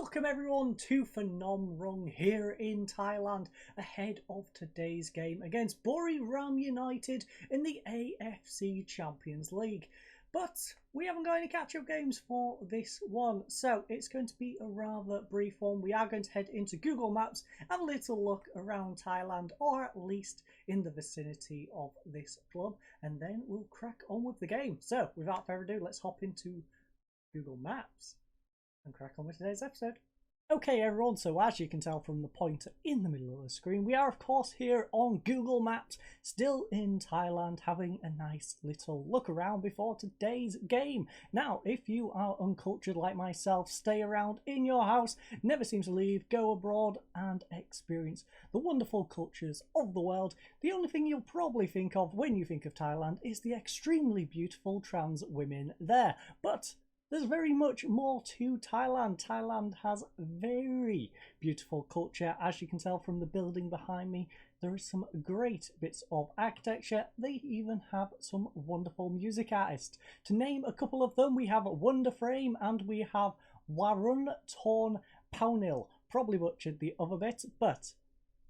Welcome everyone to Phanom Rung here in Thailand ahead of today's game against Buriram United in the AFC Champions League. But we haven't got any catch-up games for this one, so it's going to be a rather brief one. We are going to head into Google Maps, have a little look around Thailand, or at least in the vicinity of this club, and then we'll crack on with the game. So without further ado, let's hop into Google Maps and crack on with today's episode. Okay everyone, so as you can tell from the pointer in the middle of the screen, we are of course here on Google Maps, still in Thailand, having a nice little look around before today's game. Now, if you are uncultured like myself, stay around in your house, never seem to leave, go abroad and experience the wonderful cultures of the world. The only thing you'll probably think of when you think of Thailand is the extremely beautiful trans women there. But there's very much more to Thailand. Thailand has very beautiful culture. As you can tell from the building behind me, there is some great bits of architecture. They even have some wonderful music artists. To name a couple of them, we have Wonder Frame and we have Warun Torn Paunil. Probably butchered the other bit, but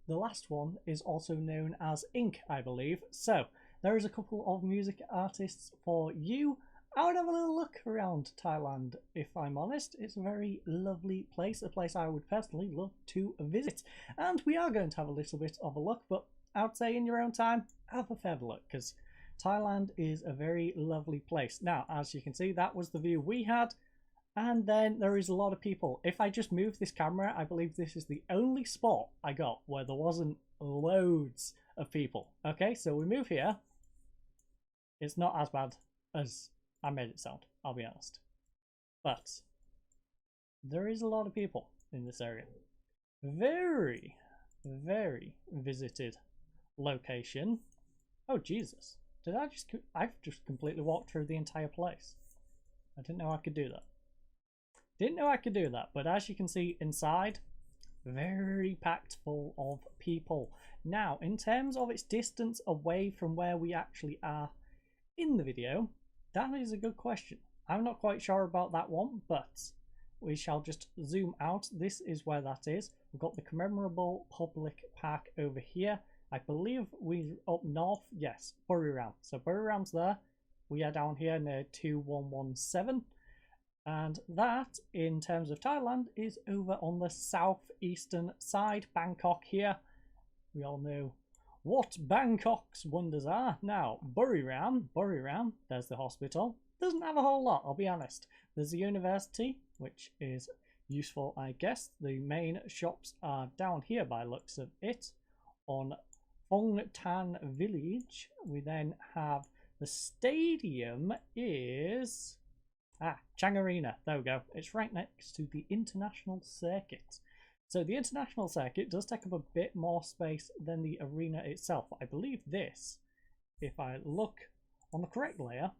the last one is also known as Ink, I believe. So there is a couple of music artists for you. I would have a little look around Thailand, if I'm honest. It's a very lovely place, a place I would personally love to visit. And we are going to have a little bit of a look, but I would say in your own time, have a fair look, because Thailand is a very lovely place. Now, as you can see, that was the view we had, and then there is a lot of people. If I just move this camera, I believe this is the only spot I got where there wasn't loads of people. Okay, so we move here. It's not as bad as I made it sound, I'll be honest. But there is a lot of people in this area. Very, very visited location. Oh Jesus, I've just completely walked through the entire place. I didn't know I could do that. Didn't know I could do that, but as you can see inside, very packed full of people. Now, in terms of its distance away from where we actually are in the video, that is a good question. I'm not quite sure about that one, but we shall just zoom out. This is where that is. We've got the commemorable public park over here. I believe we're up north. Yes, Buriram. So Buriram's there. We are down here near 2117. And that, in terms of Thailand, is over on the southeastern side. Bangkok here. We all know what Bangkok's wonders are. Now, Buriram, there's the hospital. Doesn't have a whole lot, I'll be honest. There's the university, which is useful, I guess. The main shops are down here by looks of it, on Phong Tan Village. We then have the stadium is Chang Arena. There we go. It's right next to the international circuit. So the international circuit does take up a bit more space than the arena itself. I believe this, if I look on the correct layer,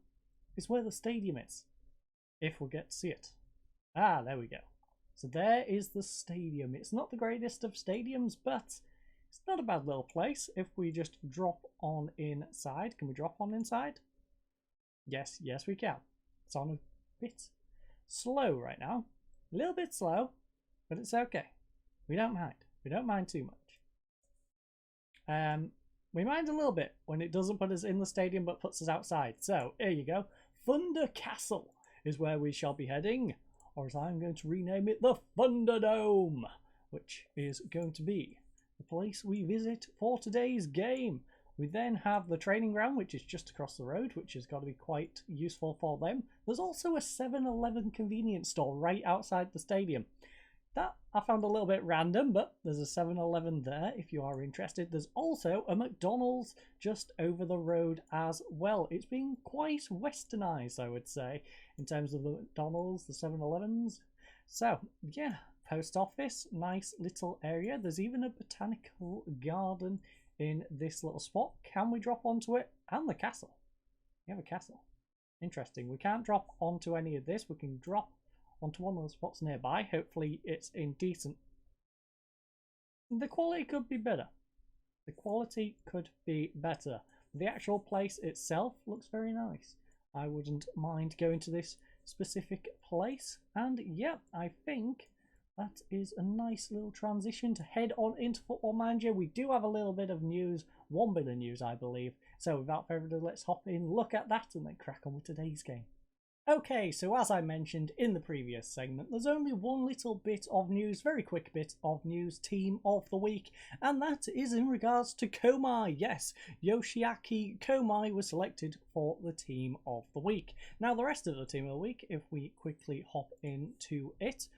is where the stadium is. If we get to see it. There we go. So there is the stadium. It's not the greatest of stadiums, but it's not a bad little place. If we just drop on inside. Can we drop on inside? Yes, we can. It's on a bit slow right now. A little bit slow, but it's okay. We don't mind. We don't mind too much. We mind a little bit when it doesn't put us in the stadium but puts us outside. So, here you go. Thunder Castle is where we shall be heading. Or as I'm going to rename it, the Thunderdome. Which is going to be the place we visit for today's game. We then have the training ground, which is just across the road, which has got to be quite useful for them. There's also a 7-Eleven convenience store right outside the stadium. That I found a little bit random, but there's a 7-Eleven there if you are interested. There's also a McDonald's just over the road as well. It's been quite westernized, I would say, in terms of the McDonald's, the 7-Elevens. So, yeah, post office, nice little area. There's even a botanical garden in this little spot. Can we drop onto it? And the castle. We have a castle. Interesting. We can't drop onto any of this. We can drop onto one of the spots nearby. Hopefully it's in decent. The quality could be better. The quality could be better. The actual place itself looks very nice. I wouldn't mind going to this specific place. And yeah, I think that is a nice little transition to head on into Football Manager. We do have a little bit of news, one bit of news I believe. So without further ado, let's hop in, look at that, and then crack on with today's game. Okay, so as I mentioned in the previous segment, there's only one little bit of news, very quick bit of news, team of the week, and that is in regards to Komai. Yes, Yoshiaki Komai was selected for the team of the week. Now the rest of the team of the week, if we quickly hop into it,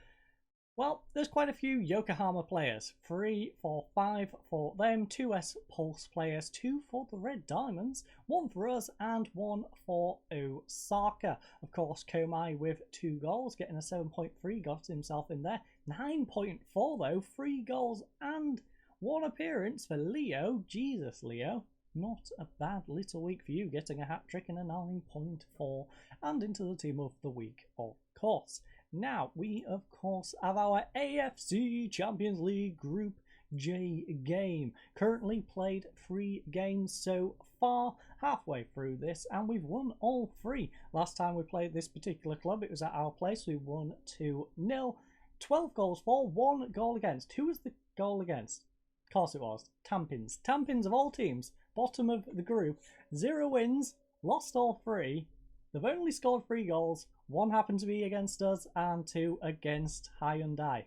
well, there's quite a few Yokohama players. 3, 4, 5 for them, 2 S Pulse players, 2 for the Red Diamonds, 1 for us, and 1 for Osaka. Of course, Komai with 2 goals, getting a 7.3, got himself in there. 9.4 though, 3 goals and 1 appearance for Leo. Jesus, Leo. Not a bad little week for you, getting a hat-trick and a 9.4, and into the team of the week, of course. Now, we of course have our AFC Champions League Group J game. Currently played 3 games so far, halfway through this, and we've won all 3. Last time we played this particular club, it was at our place, we won 2-0. 12 goals for, 1 goal against. Who was the goal against? Of course it was. Tampins. Tampins of all teams, bottom of the group, 0 wins, lost all 3. They've only scored 3 goals. 1 happened to be against us and 2 against Hyundai.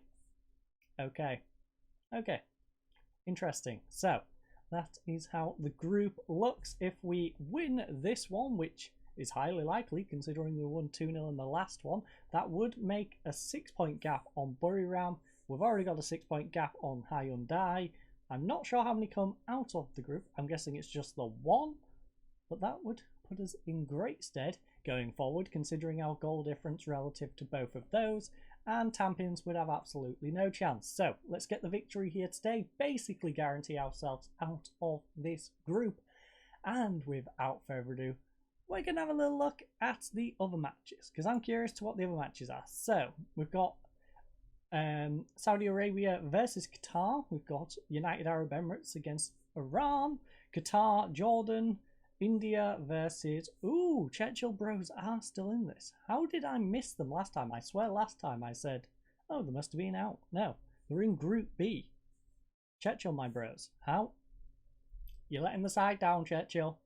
Okay. Interesting. So, that is how the group looks. If we win this one, which is highly likely considering we won 2-0 in the last one, that would make a 6-point gap on Buriram. We've already got a 6-point gap on Hyundai. I'm not sure how many come out of the group. I'm guessing it's just the 1, but that would put us in great stead going forward, considering our goal difference relative to both of those, and Tampins would have absolutely no chance. So let's get the victory here today, basically guarantee ourselves out of this group, and without further ado, we're going to have a little look at the other matches, because I'm curious to what the other matches are. So we've got Saudi Arabia versus Qatar, we've got United Arab Emirates against Iran, Qatar, Jordan, India versus... Ooh, Churchill Bros are still in this. How did I miss them last time? I swear last time I said, oh, they must have been out. No, they're in Group B. Churchill, my bros. How? You're letting the side down, Churchill.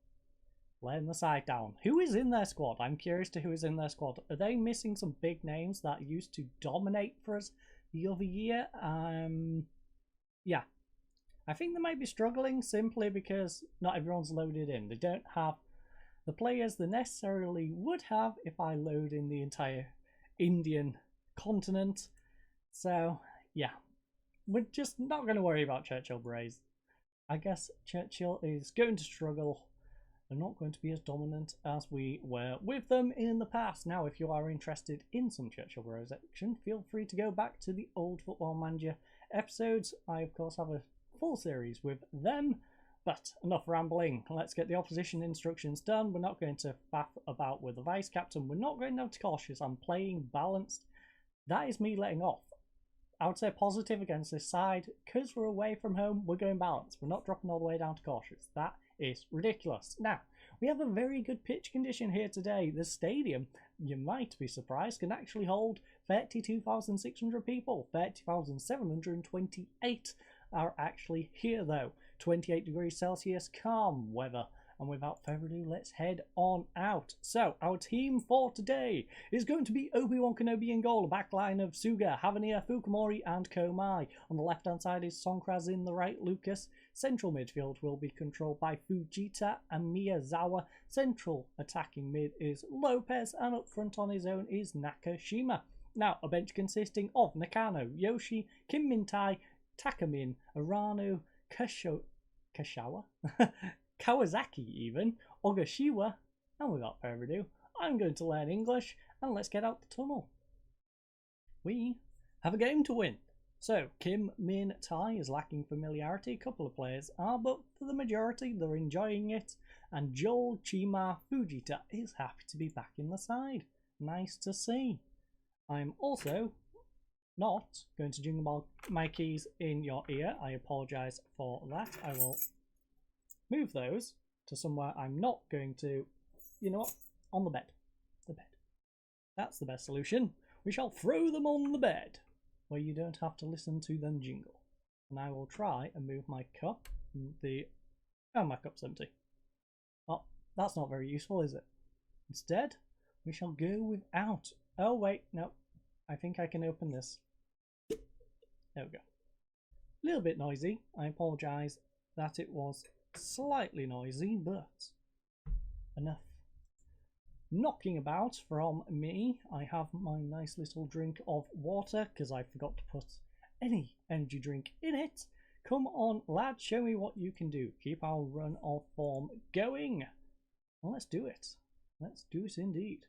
Letting the side down. Who is in their squad? I'm curious to who is in their squad. Are they missing some big names that used to dominate for us the other year? Yeah. I think they might be struggling simply because not everyone's loaded in. They don't have the players they necessarily would have if I load in the entire Indian continent. So, yeah. We're just not going to worry about Churchill Braze. I guess Churchill is going to struggle. They're not going to be as dominant as we were with them in the past. Now, if you are interested in some Churchill Bros action, feel free to go back to the old Football Manager episodes. I, of course, have a full series with them, but enough rambling. Let's get the opposition instructions done. We're not going to faff about with the vice captain. We're not going down to cautious. I'm playing balanced. That is me letting off. I would say positive against this side. Because we're away from home, we're going balanced. We're not dropping all the way down to cautious. That is ridiculous. Now, we have a very good pitch condition here today. The stadium, you might be surprised, can actually hold 32,600 people. 30,728 are actually here though. 28 degrees Celsius, calm weather. And without further ado, let's head on out. So, our team for today is going to be Obi-Wan Kenobi in goal, a backline of Suga, Havania, Fukumori and Komai. On the left-hand side is Sonkraz, in the right, Lucas. Central midfield will be controlled by Fujita and Miyazawa. Central attacking mid is Lopez, and up front on his own is Nakashima. Now, a bench consisting of Nakano, Yoshi, Kim Mintai, Takamin, Arano, Kashawa, Kawasaki even, Ogashiwa, and without further ado, I'm going to learn English and let's get out the tunnel. We have a game to win. So, Kim Min Tai is lacking familiarity, a couple of players are, but for the majority they're enjoying it, and Joel Chima Fujita is happy to be back in the side. Nice to see. I'm also not going to jingle my keys in your ear. I apologise for that. I will move those to somewhere I'm not going to, you know what, on the bed. The bed. That's the best solution. We shall throw them on the bed. where you don't have to listen to them jingle. And I will try and move my cup. Oh, my cup's empty. Oh, that's not very useful, is it? Instead, we shall go without. Oh, wait, no. I think I can open this. There we go. A little bit noisy. I apologise that it was slightly noisy, but enough knocking about from me. I have my nice little drink of water because I forgot to put any energy drink in it. Come on, lad, show me what you can do. Keep our run of form going. Well, let's do it. Let's do it indeed.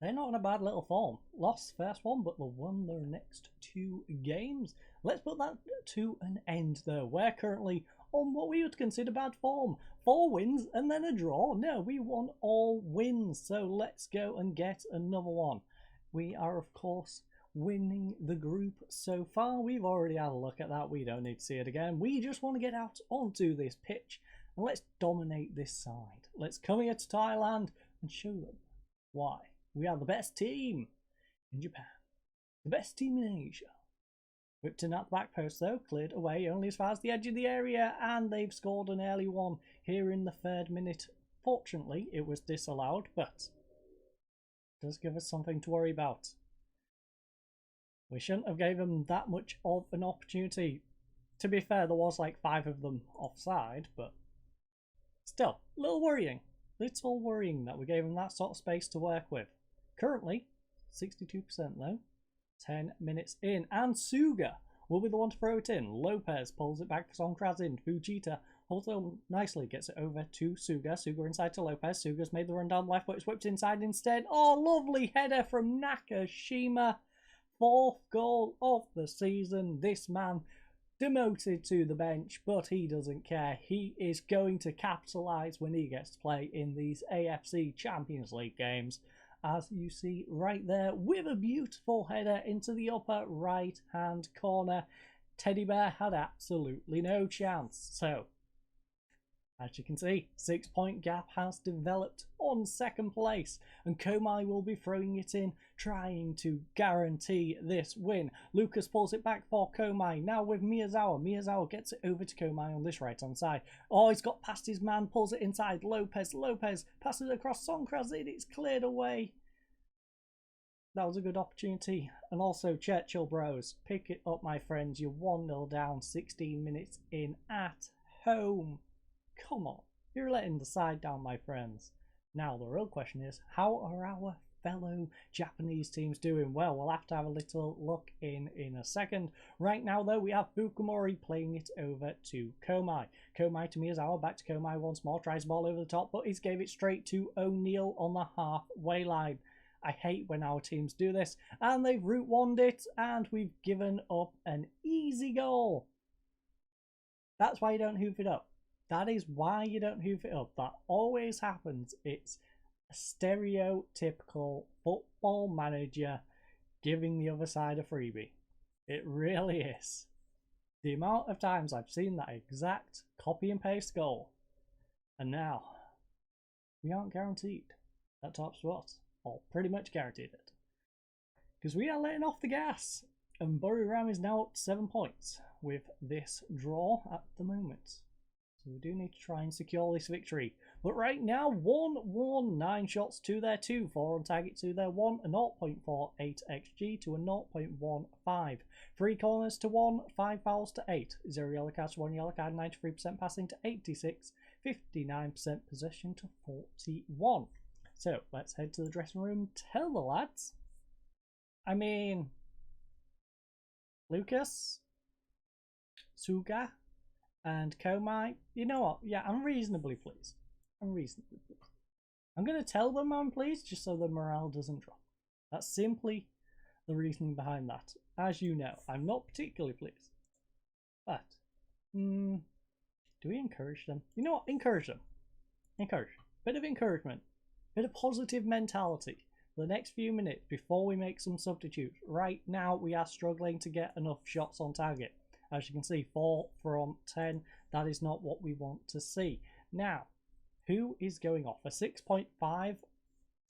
They're not in a bad little form. Lost first one, but they'll won their next 2 games. Let's put that to an end, though. We're currently on what we would consider bad form. 4 wins and then a draw. No, we won all wins. So let's go and get another one. We are, of course, winning the group so far. We've already had a look at that. We don't need to see it again. We just want to get out onto this pitch and let's dominate this side. Let's come here to Thailand and show them why we are the best team in Japan, the best team in Asia. Whipped in at the back post though, cleared away only as far as the edge of the area, and they've scored an early one here in the 3rd minute. Fortunately, it was disallowed, but it does give us something to worry about. We shouldn't have gave them that much of an opportunity. To be fair, there was like 5 of them offside, but still, a little worrying. Little worrying that we gave them that sort of space to work with. Currently, 62% though. 10 minutes in, and Suga will be the one to throw it in. Lopez pulls it back for Songkrasin. Fujita holds it nicely, gets it over to Suga. Suga inside to Lopez. Suga's made the run down left, but it's whipped inside instead. Oh, lovely header from Nakashima. 4th goal of the season. This man demoted to the bench, but he doesn't care. He is going to capitalise when he gets to play in these AFC Champions League games. As you see right there, with a beautiful header into the upper right hand corner. Teddy Bear had absolutely no chance. So, as you can see, 6-point gap has developed on 2nd place, and Komai will be throwing it in, trying to guarantee this win. Lucas pulls it back for Komai, now with Miyazawa. Miyazawa gets it over to Komai on this right hand side. Oh, he's got past his man, pulls it inside. Lopez passes across Songkrasin, it's cleared away. That was a good opportunity. And also, Churchill Bros, pick it up, my friends. You're 1-0 down, 16 minutes in at home. Come on, you're letting the side down, my friends. Now, the real question is, how are our fellow Japanese teams doing? Well, we'll have to have a little look in a second. Right now, though, we have Fukumori playing it over to Komai. Komai to Miyazawa, back to Komai once more. Tries the ball over the top, but he's gave it straight to O'Neill on the halfway line. I hate when our teams do this. And they've route wanned it, and we've given up an easy goal. That's why you don't hoof it up. That is why you don't hoof it up. That always happens. It's a stereotypical football manager giving the other side a freebie. It really is. The amount of times I've seen that exact copy and paste goal. And now, we aren't guaranteed that top spot. Or pretty much guaranteed it. Because we are letting off the gas. And Buriram is now up to 7 points with this draw at the moment. So we do need to try and secure this victory. But right now, 1-1, 9 shots to their 2, 4 on target to their 1, a 0.48 XG to a 0.15. 3 corners to 1, 5 fouls to 8, 0 yellow cards to 1 yellow card, 93% passing to 86, 59% possession to 41. So let's head to the dressing room, tell the lads. I mean, Lucas, Suga, and Komai, you know what? Yeah, I'm reasonably pleased. I'm going to tell them I'm pleased just so the morale doesn't drop. That's simply the reasoning behind that. As you know, I'm not particularly pleased. But, do we encourage them? You know what? Encourage them. Encourage. Bit of encouragement. Bit of positive mentality for the next few minutes before we make some substitutes. Right now, we are struggling to get enough shots on target. As you can see, 4 from 10. That is not what we want to see. Now, who is going off? A 6.5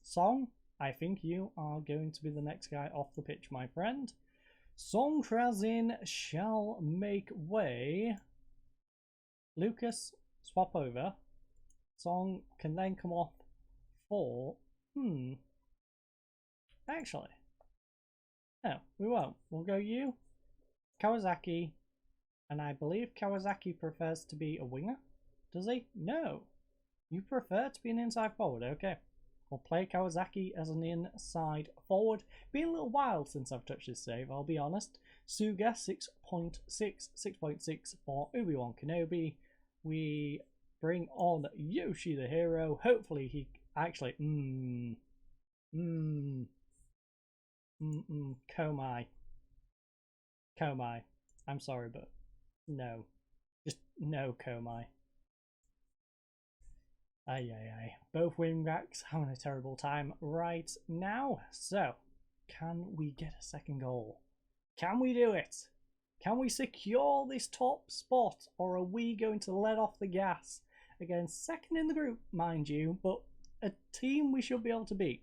Song? I think you are going to be the next guy off the pitch, my friend. Song Krazin shall make way. Lucas, swap over. Song can then come off for... Actually, no, we won't. We'll go you, Kawasaki, and I believe Kawasaki prefers to be a winger. Does he? No. You prefer to be an inside forward. Okay. We'll play Kawasaki as an inside forward. Been a little while since I've touched this save, I'll be honest. Suga 6.6, 6.6 for Obi-Wan Kenobi. We bring on Yoshi the hero. Hopefully he actually... Komai. I'm sorry, but no. Just no Komai. Aye. Both wing backs having a terrible time right now. So, can we get a second goal? Can we do it? Can we secure this top spot? Or are we going to let off the gas against second in the group, mind you, but a team we should be able to beat?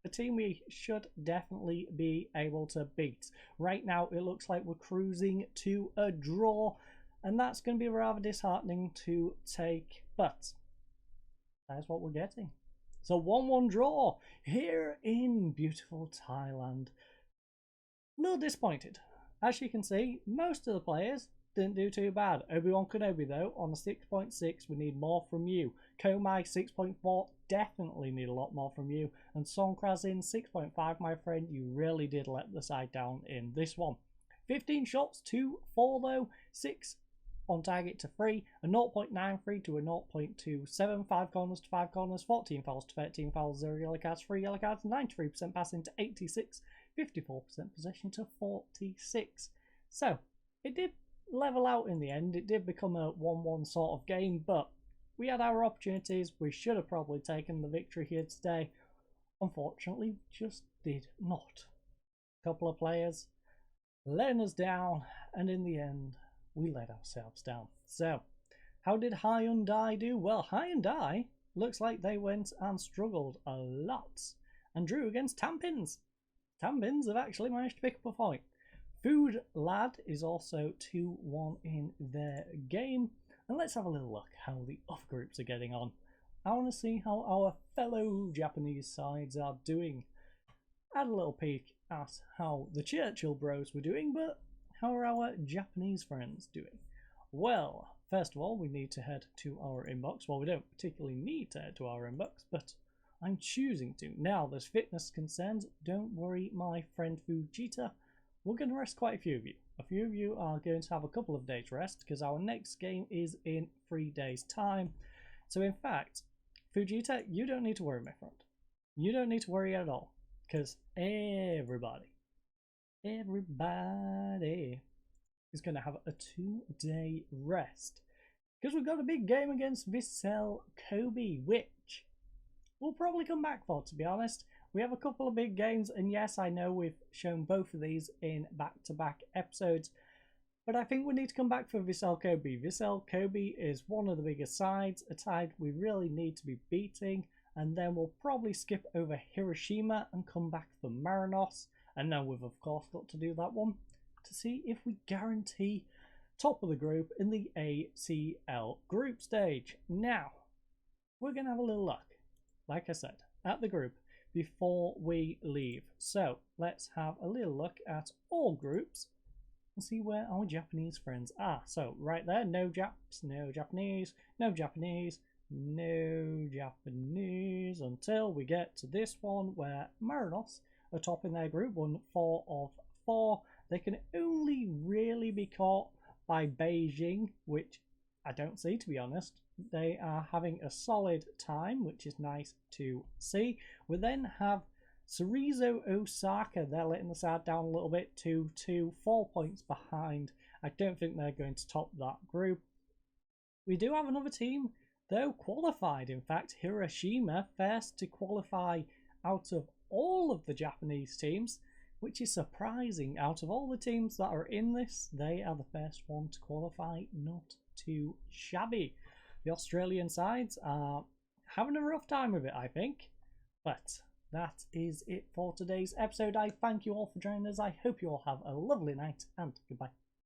A team we should definitely be able to beat. Right now, it looks like we're cruising to a draw, and that's going to be rather disheartening to take, but that's what we're getting. So 1-1 draw here in beautiful Thailand. A little disappointed. As you can see, most of the players didn't do too bad. Obi-Wan Kenobi though, on a 6.6, we need more from you. Komai 6.4, definitely need a lot more from you. And Songkrazin 6.5, my friend, you really did let the side down in this one. 15 shots to 4 though, 6 on target to 3, a 0.93 to a 0.27, 5 corners to 5 corners, 14 fouls to 13 fouls, 0 yellow cards, 3 yellow cards, 93% passing to 86, 54% possession to 46. So, it did level out in the end. It did become a 1-1 sort of game, but we had our opportunities. We should have probably taken the victory here today. Unfortunately, just did not. A couple of players letting us down, and in the end, we let ourselves down. So, how did Hyundai do? Well, Hyundai looks like they went and struggled a lot and drew against Tampins. Tampins have actually managed to pick up a point. Food Lad is also 2-1 in their game. And let's have a little look how the other groups are getting on. I want to see how our fellow Japanese sides are doing. I had a little peek at how the Churchill Bros were doing, but how are our Japanese friends doing? Well, first of all, we need to head to our inbox. Well, we don't particularly need to head to our inbox, but I'm choosing to. Now, there's fitness concerns. Don't worry, my friend Fujita. We're going to rest quite a few of you. A few of you are going to have a couple of days rest because our next game is in 3 days' time. So, in fact, Fujita, you don't need to worry, my friend. You don't need to worry at all because everybody is going to have a 2-day rest because we've got a big game against Vissel Kobe, which we'll probably come back for, to be honest. We have a couple of big games, and yes, I know we've shown both of these in back-to-back episodes, but I think we need to come back for Vissel Kobe. Vissel Kobe is one of the biggest sides, a side we really need to be beating, and then we'll probably skip over Hiroshima and come back for Marinos. And then we've of course got to do that one to see if we guarantee top of the group in the ACL group stage. Now, we're going to have a little look, like I said, at the group before we leave. So, let's have a little look at all groups and see where our Japanese friends are. So, right there, no Japs, no Japanese, no Japanese, no Japanese, until we get to this one where Marinos are top in their group, won 4 of 4. They can only really be caught by Beijing, which I don't see, to be honest. They are having a solid time, which is nice to see. We then have Cerezo Osaka. They're letting the side down a little bit, 2-2, 4 points behind. I don't think they're going to top that group. We do have another team, though, qualified. In fact, Hiroshima, first to qualify out of all of the Japanese teams, which is surprising. Out of all the teams that are in this, they are the first one to qualify. Not too shabby. The Australian sides are having a rough time with it, I think, but that is it for today's episode. I thank you all for joining us. I hope you all have a lovely night, and goodbye.